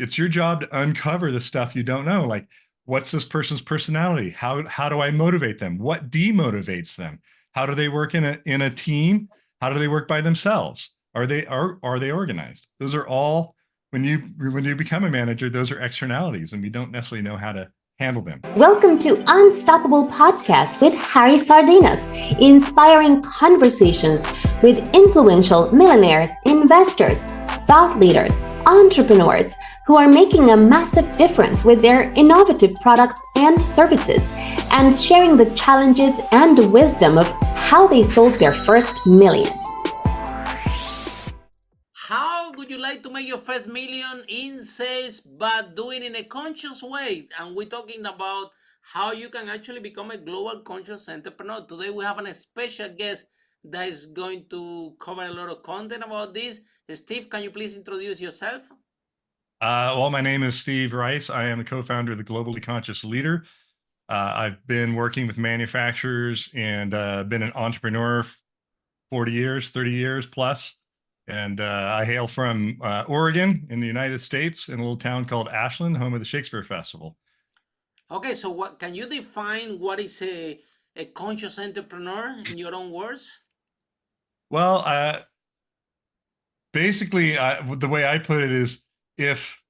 it's your job to uncover the stuff you don't know. Like, what's this person's personality? How do I motivate them? What demotivates them? How do they work in a team? How do they work by themselves? Are they organized? Those are all when you become a manager, those are externalities, and we don't necessarily know how to handle them. Welcome to Unstoppable Podcast with Harry Sardinas, inspiring conversations with influential millionaires, investors, thought leaders, entrepreneurs who are making a massive difference with their innovative products and services, and sharing the challenges and wisdom of how they sold their first million. How would you like to make your first million in sales, but doing in a conscious way? And we're talking about how you can actually become a global conscious entrepreneur. Today we have a special guest that is going to cover a lot of content about this. Steve, can you please introduce yourself? Well, my name is Steve Rice. I am the co-founder of the Globally Conscious Leader. I've been working with manufacturers and been an entrepreneur 40 years, 30 years plus. And I hail from Oregon in the United States, in a little town called Ashland, home of the Shakespeare Festival. Okay, so what can you define what is a conscious entrepreneur in your own words? Well, basically, the way I put it is, if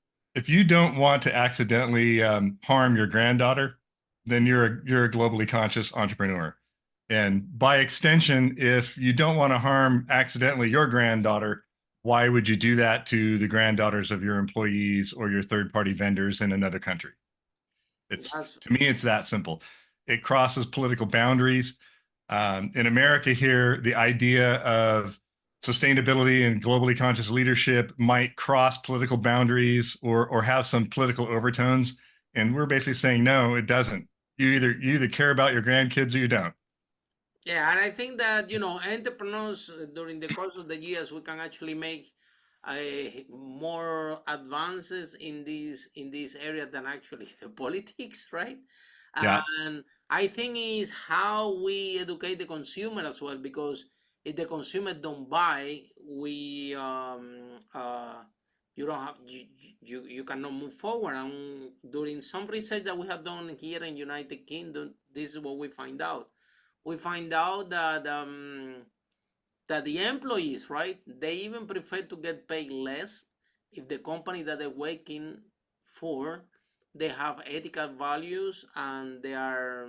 you don't want to accidentally harm your granddaughter, then you're a globally conscious entrepreneur. And by extension, if you don't want to harm accidentally your granddaughter, why would you do that to the granddaughters of your employees or your third-party vendors in another country? To me, it's that simple. It crosses political boundaries. In America here, the idea of sustainability and globally conscious leadership might cross political boundaries or have some political overtones. And we're basically saying, no, it doesn't. You either care about your grandkids or you don't. Yeah, and I think that entrepreneurs during the course of the years we can actually make more advances in this area than actually the politics, right? Yeah. And I think is how we educate the consumer as well, because if the consumer don't buy, we you don't have you cannot move forward. And during some research that we have done here in United Kingdom, this is what we find out. We find out that the employees, right, they even prefer to get paid less if the company that they're working for, they have ethical values and they are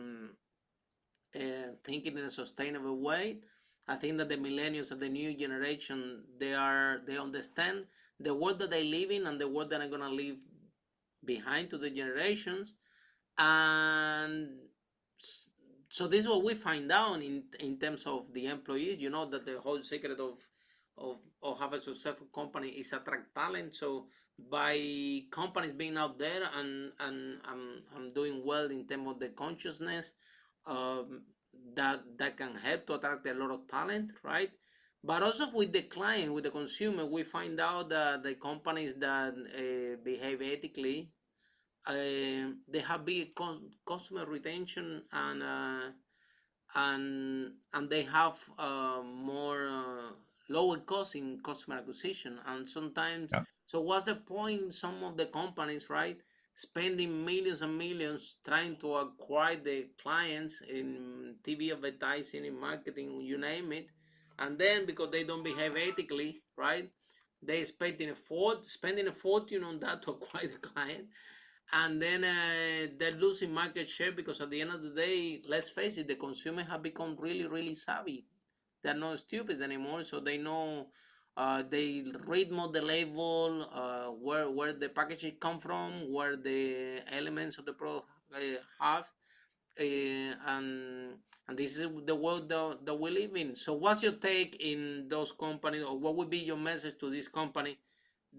thinking in a sustainable way. I think that the millennials and the new generation, they understand the world that they live in and the world that they're gonna leave behind to the generations. And so this is what we find out in terms of the employees. You know that the whole secret of have a successful company is attract talent. So by companies being out there and doing well in terms of the consciousness, um, that can help to attract a lot of talent, right? But also with the client, with the consumer, we find out that the companies that behave ethically, they have big customer retention, and they have more lower cost in customer acquisition. And sometimes, Yeah. so what's the point? Some of the companies, right, spending millions and millions trying to acquire the clients in TV advertising, in marketing, you name it, and then because they don't behave ethically, right, they spending a fortune on that to acquire the client, and then they're losing market share, because at the end of the day, let's face it, the consumers have become really, really savvy. They're not stupid anymore, so they know. They read more the label, where the packaging come from, where the elements of the product have, and this is the world that we live in. So, what's your take in those companies, or what would be your message to this company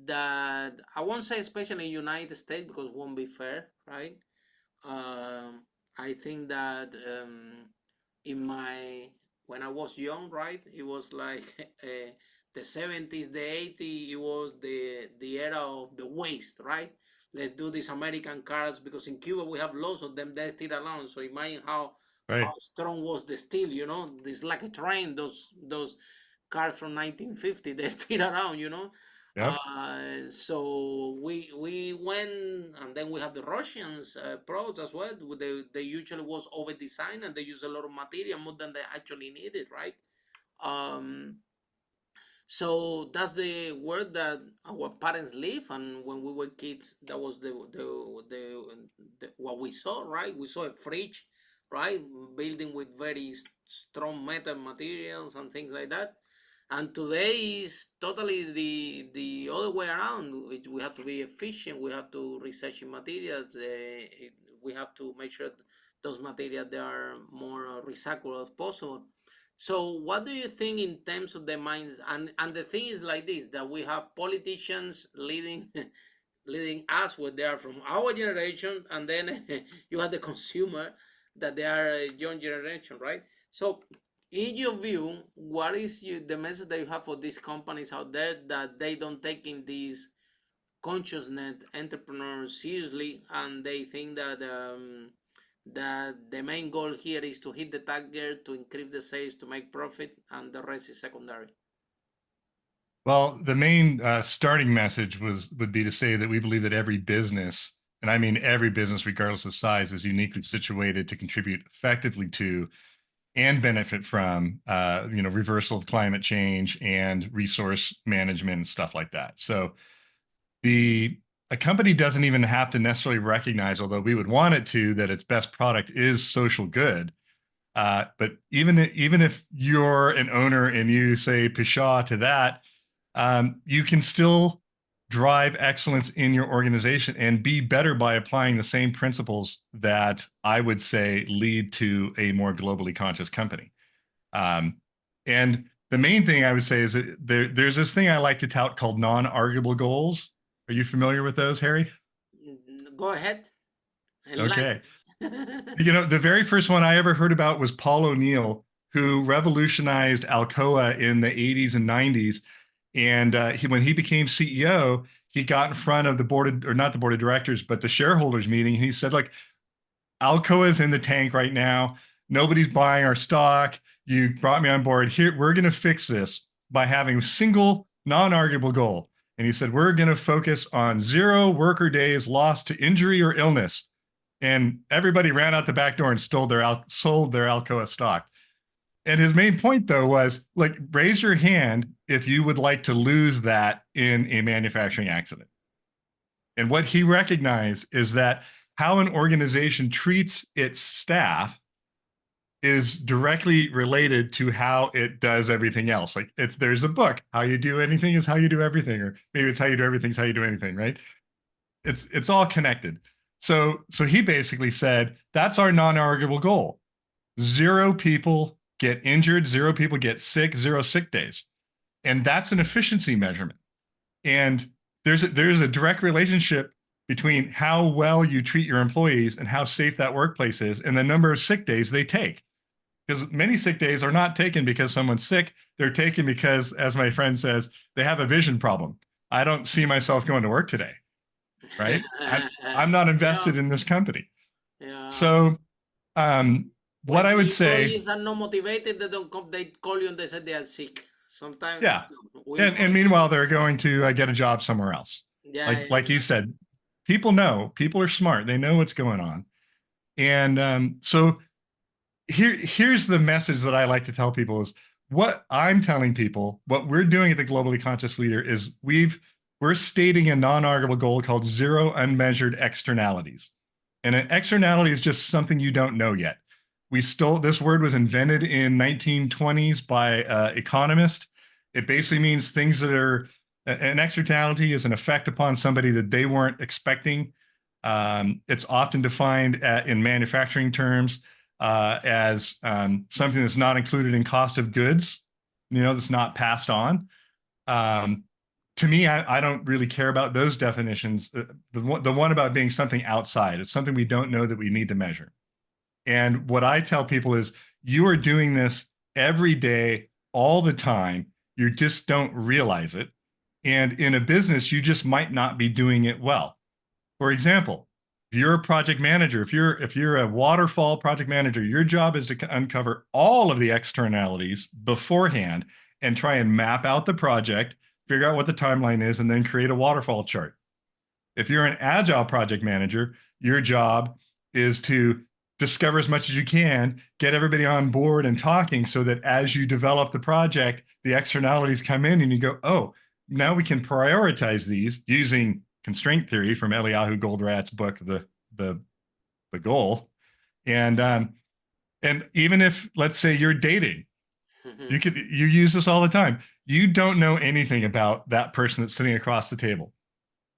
that I won't say especially in United States because it won't be fair, right? I think that in my when I was young, right, it was like the 70s, the 80s. It was the era of the waste, right? Let's do these American cars because in Cuba we have lots of them. They're still around. So imagine how Right. strong was the steel. This like a train. Those cars from 1950, they're still around. Yep. So we then we have the Russians products as well. They usually was over designed, and they use a lot of material more than they actually needed, right? Um, so that's the world that our parents live, and when we were kids, that was the what we saw, right? We saw a fridge, right, building with very strong metal materials and things like that. And today is totally the other way around. We have to be efficient. We have to research in materials. We have to make sure those materials they are more recyclable as possible. So, what do you think in terms of the minds? And the thing is like this: that we have politicians leading leading us, where they are from our generation, and then you have the consumer that they are a young generation, right? So, in your view, what is the message that you have for these companies out there that they don't take in these consciousness entrepreneurs seriously, and they think that the main goal here is to hit the target, to increase the sales, to make profit, and the rest is secondary? Well, the main starting message would be to say that we believe that every business, and I mean every business, regardless of size, is uniquely situated to contribute effectively to and benefit from, reversal of climate change and resource management and stuff like that. So a company doesn't even have to necessarily recognize, although we would want it to, that its best product is social good. But even if you're an owner and you say pshaw to that, you can still drive excellence in your organization and be better by applying the same principles that I would say lead to a more globally conscious company. And the main thing I would say is that there's this thing I like to tout called non-arguable goals. Are you familiar with those, Harry? Go ahead. Okay. The very first one I ever heard about was Paul O'Neill, who revolutionized Alcoa in the 80s and 90s. And when he became CEO, he got in front of the board, or not the board of directors, but the shareholders meeting. And he said, look, Alcoa is in the tank right now. Nobody's buying our stock. You brought me on board. Here, we're going to fix this by having a single non-arguable goal. And he said, we're going to focus on 0 worker days lost to injury or illness. And everybody ran out the back door and sold their Alcoa stock. And his main point, though, was like, raise your hand if you would like to lose that in a manufacturing accident. And what he recognized is that how an organization treats its staff is directly related to how it does everything else. Like, there's a book, how you do anything is how you do everything, or maybe it's how you do everything is how you do anything, right? It's all connected. So he basically said, that's our non-arguable goal. 0 people get injured, 0 people get sick, 0 sick days. And that's an efficiency measurement. And there's a direct relationship between how well you treat your employees and how safe that workplace is and the number of sick days they take. Because many sick days are not taken because someone's sick. They're taken because, as my friend says, they have a vision problem. I don't see myself going to work today, right? I'm not invested in this company. Yeah. So what I would say, employees are not motivated, they don't come, they call you and they say they are sick. Sometimes, yeah. And meanwhile, they're going to get a job somewhere else. Yeah, like you said, people are smart. They know what's going on. And so here's the message that I like to tell people is what I'm telling people, what we're doing at the Globally Conscious Leader is we're stating a non-arguable goal called 0 unmeasured externalities. And an externality is just something you don't know yet. This word was invented in 1920s by an economist. It basically means things that are, an externality is an effect upon somebody that they weren't expecting. It's often defined in manufacturing terms as something that's not included in cost of goods, that's not passed on. To me, I don't really care about those definitions. The one about being something outside, it's something we don't know that we need to measure. And what I tell people is, you are doing this every day, all the time. You just don't realize it. And in a business, you just might not be doing it well. For example, if you're a project manager, if you're a waterfall project manager, your job is to uncover all of the externalities beforehand and try and map out the project, figure out what the timeline is, and then create a waterfall chart. If you're an agile project manager, your job is to discover as much as you can, get everybody on board and talking so that as you develop the project, the externalities come in and you go, oh, now we can prioritize these using constraint theory from Eliyahu Goldratt's book, The Goal. And even if, let's say you're dating, you use this all the time. You don't know anything about that person that's sitting across the table.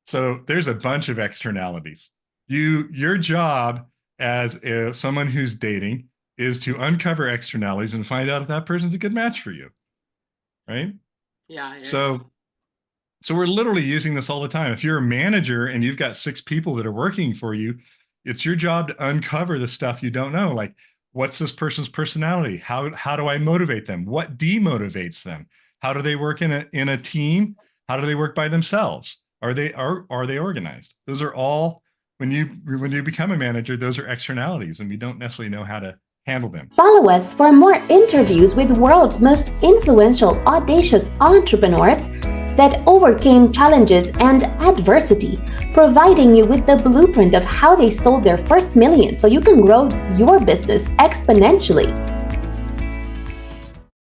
So there's a bunch of externalities. Your job as someone who's dating is to uncover externalities and find out if that person's a good match for you, right? Yeah. So we're literally using this all the time. If you're a manager and you've got 6 people that are working for you, it's your job to uncover the stuff you don't know. Like, what's this person's personality? How do I motivate them? What demotivates them? How do they work in a team? How do they work by themselves? Are they organized? Those are all, when you become a manager, those are externalities, and we don't necessarily know how to handle them. Follow us for more interviews with world's most influential, audacious entrepreneurs that overcame challenges and adversity, providing you with the blueprint of how they sold their first million so you can grow your business exponentially.